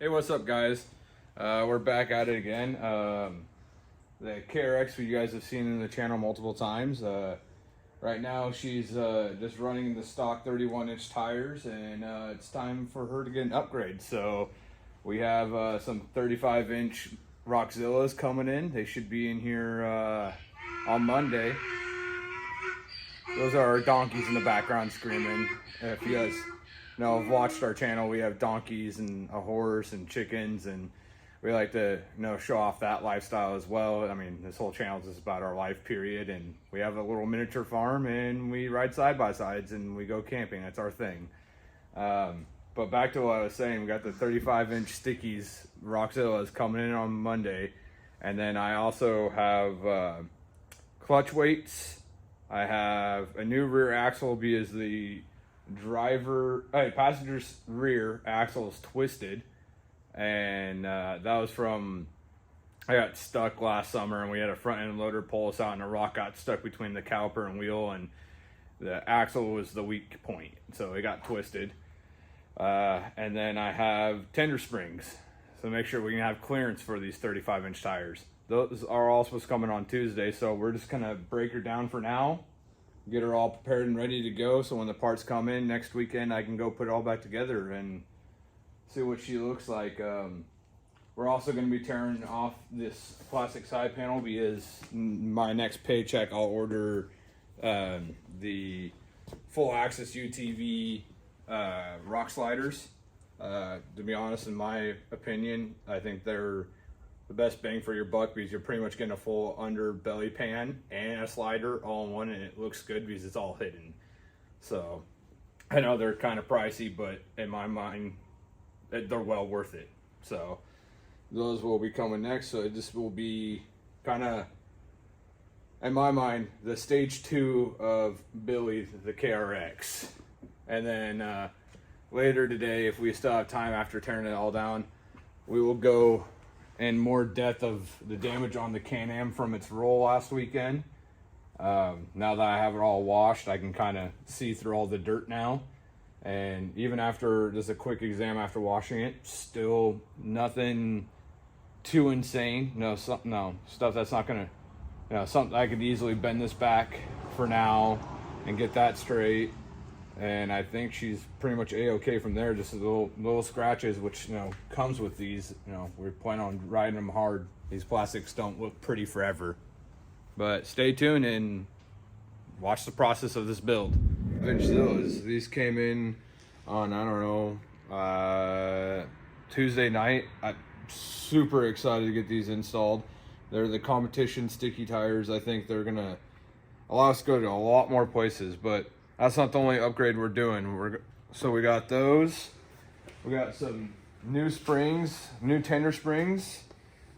Hey, what's up, guys? We're back at it again. The KRX, who you guys have seen in the channel multiple times. Right now, she's just running the stock 31-inch tires, and it's time for her to get an upgrade. So we have some 35-inch Rockzillas coming in. They should be in here on Monday. Those are our donkeys in the background screaming. If you guys have watched our channel, we have donkeys and a horse and chickens, and we like to show off that lifestyle as well. I mean, this whole channel is just about our life period, and we have a little miniature farm, and we ride side-by-sides, and we go camping. That's our thing. But back to what I was saying, we got the 35-inch Stickies Rockzillas coming in on Monday, and then I also have clutch weights. I have a new rear axle because the passenger's rear axle is twisted, and that was from, I got stuck last summer, and we had a front end loader pull us out, and a rock got stuck between the caliper and wheel, and the axle was the weak point, so it got twisted. And then I have tender springs, so make sure we can have clearance for these 35-inch tires. Those are all supposed to come in on Tuesday, so we're just gonna break her down for now, get her all prepared and ready to go, so when the parts come in next weekend, I can go put it all back together and see what she looks like. We're also going to be tearing off this plastic side panel because my next paycheck I'll order the full axis UTV rock sliders. To be honest, in my opinion, I think they're the best bang for your buck because you're pretty much getting a full underbelly pan and a slider all in one, and it looks good because it's all hidden. So I know they're kind of pricey, but in my mind, they're well worth it. So those will be coming next. So this will be kind of, in my mind, the stage 2 of Billy the KRX. And then later today, if we still have time after tearing it all down, we will go in more depth of the damage on the Can-Am from its roll last weekend. Now that I have it all washed, I can kind of see through all the dirt now. And even after just a quick exam after washing it, still nothing too insane. Stuff that's not gonna, something I could easily bend this back for now and get that straight. And I think she's pretty much a-okay from there. Just little scratches, which comes with these. We plan on riding them hard. These plastics don't look pretty forever. But stay tuned and watch the process of this build. These came in on, I don't know, Tuesday night. I'm super excited to get these installed. They're the competition sticky tires. I think they're gonna allow us to go to a lot more places, but that's not the only upgrade we're doing. So we got those. We got some new springs, new tender springs.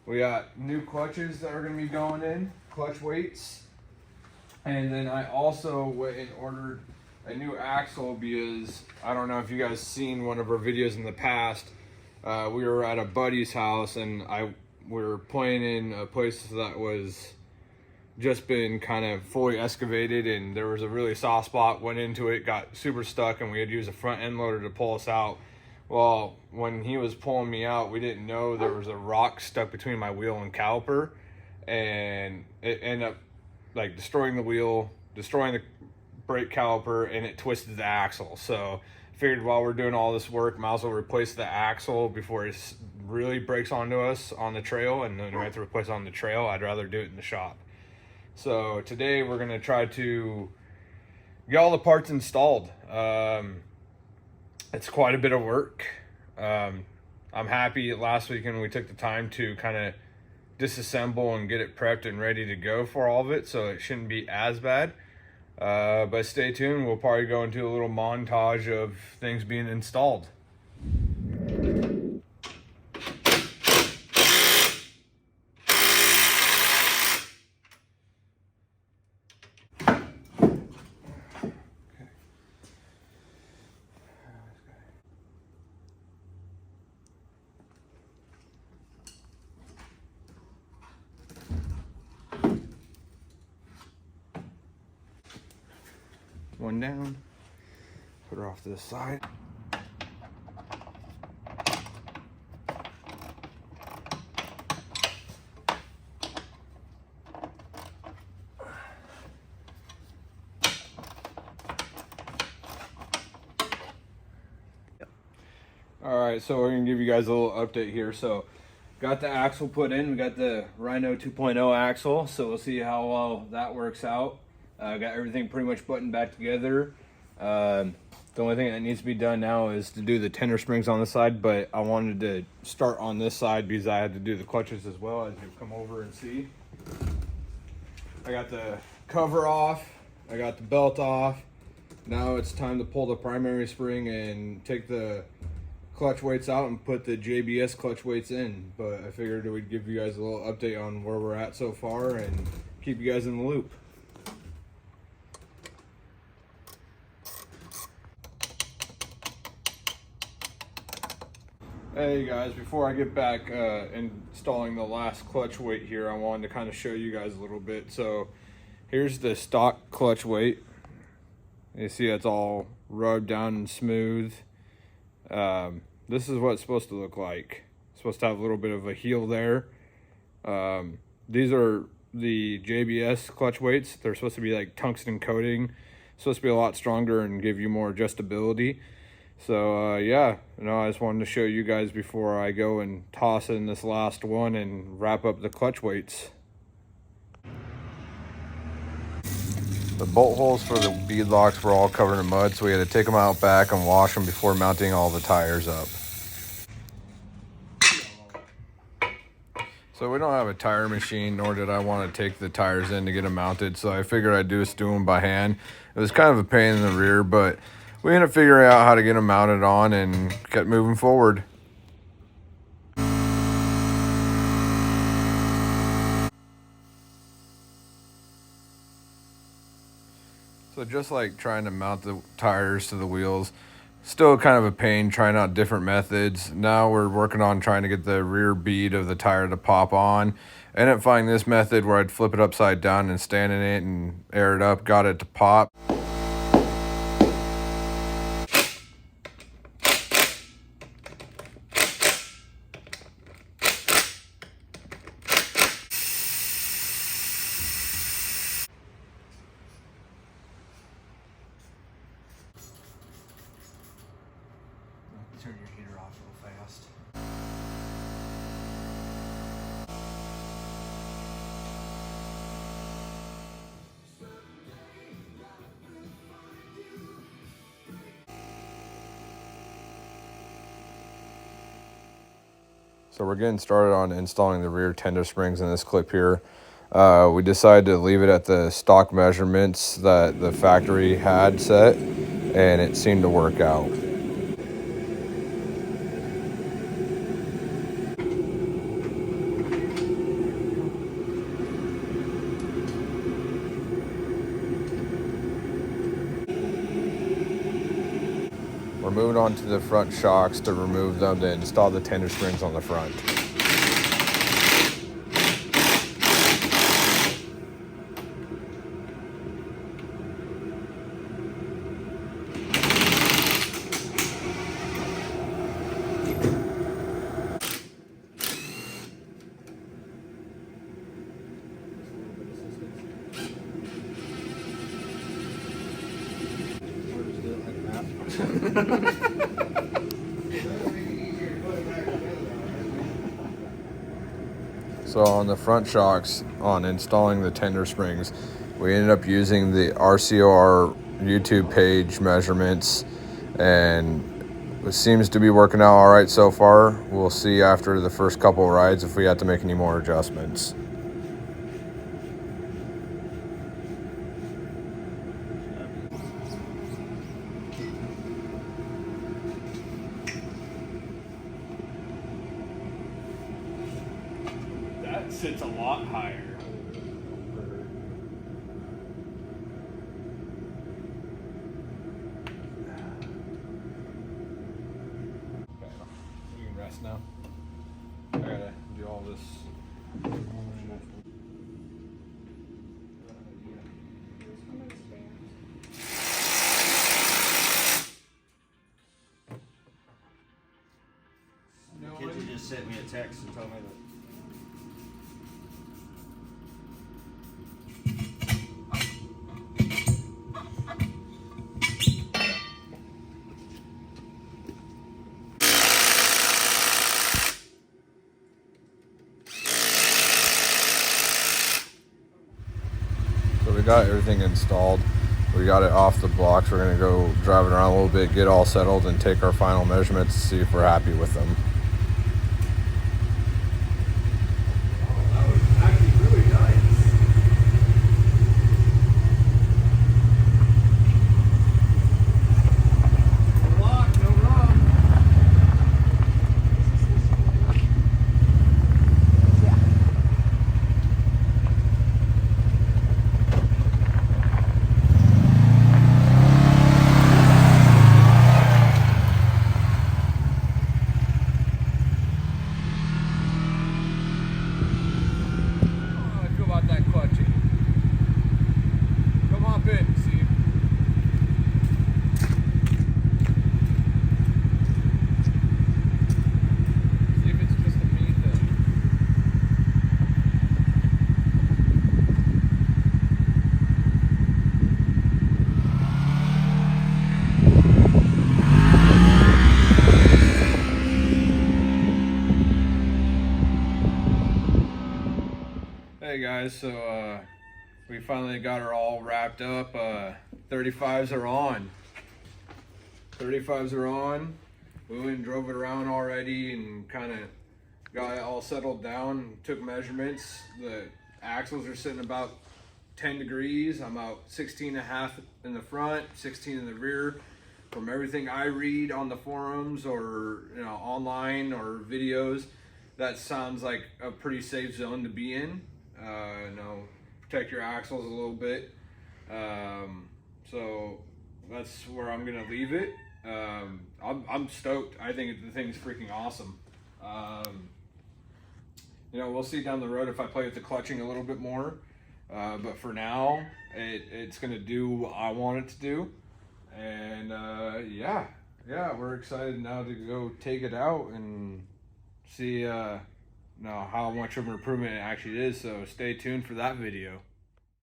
We got new clutches that are gonna be going in, clutch weights. And then I also went and ordered a new axle because I don't know if you guys seen one of our videos in the past. We were at a buddy's house, and we were playing in a place that was just been kind of fully excavated, and there was a really soft spot, went into it, got super stuck, and we had to use a front end loader to pull us out. Well, when he was pulling me out, we didn't know there was a rock stuck between my wheel and caliper, and it ended up like destroying the wheel, destroying the brake caliper, and it twisted the axle. So I figured while we're doing all this work, might as well replace the axle before it really breaks onto us on the trail, and then we have to replace it on the trail. I'd rather do it in the shop. So today we're gonna try to get all the parts installed. It's quite a bit of work. I'm happy last weekend we took the time to kind of disassemble and get it prepped and ready to go for all of it, so it shouldn't be as bad. But stay tuned, we'll probably go into a little montage of things being installed. One down, put her off to the side. All right, so we're gonna give you guys a little update here. So got the axle put in. We got the Rhino 2.0 axle, so we'll see how well that works out. Got everything pretty much buttoned back together. The only thing that needs to be done now is to do the tender springs on the side, but I wanted to start on this side because I had to do the clutches as well, as you come over and see. I got the cover off, I got the belt off. Now it's time to pull the primary spring and take the clutch weights out and put the JBS clutch weights in. But I figured we'd give you guys a little update on where we're at so far and keep you guys in the loop. Hey guys, before I get back installing the last clutch weight here, I wanted to kind of show you guys a little bit. So here's the stock clutch weight. You see it's all rubbed down and smooth. This is what it's supposed to look like. It's supposed to have a little bit of a heel there. These are the JBS clutch weights. They're supposed to be like tungsten coating. Supposed to be a lot stronger and give you more adjustability. So yeah, I just wanted to show you guys before I go and toss in this last one and wrap up the clutch weights. The bolt holes for the bead locks were all covered in mud, so we had to take them out back and wash them before mounting all the tires up. So we don't have a tire machine, nor did I want to take the tires in to get them mounted, so I figured I'd just do them by hand. It was kind of a pain in the rear, but we ended up figuring out how to get them mounted on and kept moving forward. So just like trying to mount the tires to the wheels, still kind of a pain trying out different methods. Now we're working on trying to get the rear bead of the tire to pop on. I ended up finding this method where I'd flip it upside down and stand in it and air it up, got it to pop. Turn your heater off real fast. So we're getting started on installing the rear tender springs in this clip here. We decided to leave it at the stock measurements that the factory had set, and it seemed to work out. We're moving on to the front shocks to remove them to install the tender springs on the front. So on the front shocks, on installing the tender springs, we ended up using the RCOR YouTube page measurements, and it seems to be working out all right so far. We'll see after the first couple rides if we have to make any more adjustments. That sits a lot higher. Okay, you can rest now. I gotta do all this. Kids just sent me a text and told me that. got everything installed. We got it off the blocks. We're gonna go drive it around a little bit, get all settled, and take our final measurements to see if we're happy with them. That was actually really nice. No lock, no rub. About that clutching. Come hop in, Steve. See if it's just a me thing. Hey guys, so we finally got her all wrapped up. 35s are on. 35s are on. We went and drove it around already and kind of got it all settled down. Took measurements. The axles are sitting about 10 degrees. I'm about 16 and a half in the front, 16 in the rear. From everything I read on the forums or online or videos, that sounds like a pretty safe zone to be in. Protect your axles a little bit. So that's where I'm gonna leave it. I'm stoked. I think the thing's freaking awesome. We'll see down the road if I play with the clutching a little bit more. But for now, it's gonna do what I want it to do. And yeah, we're excited now to go take it out and see how much of an improvement it actually is. So stay tuned for that video.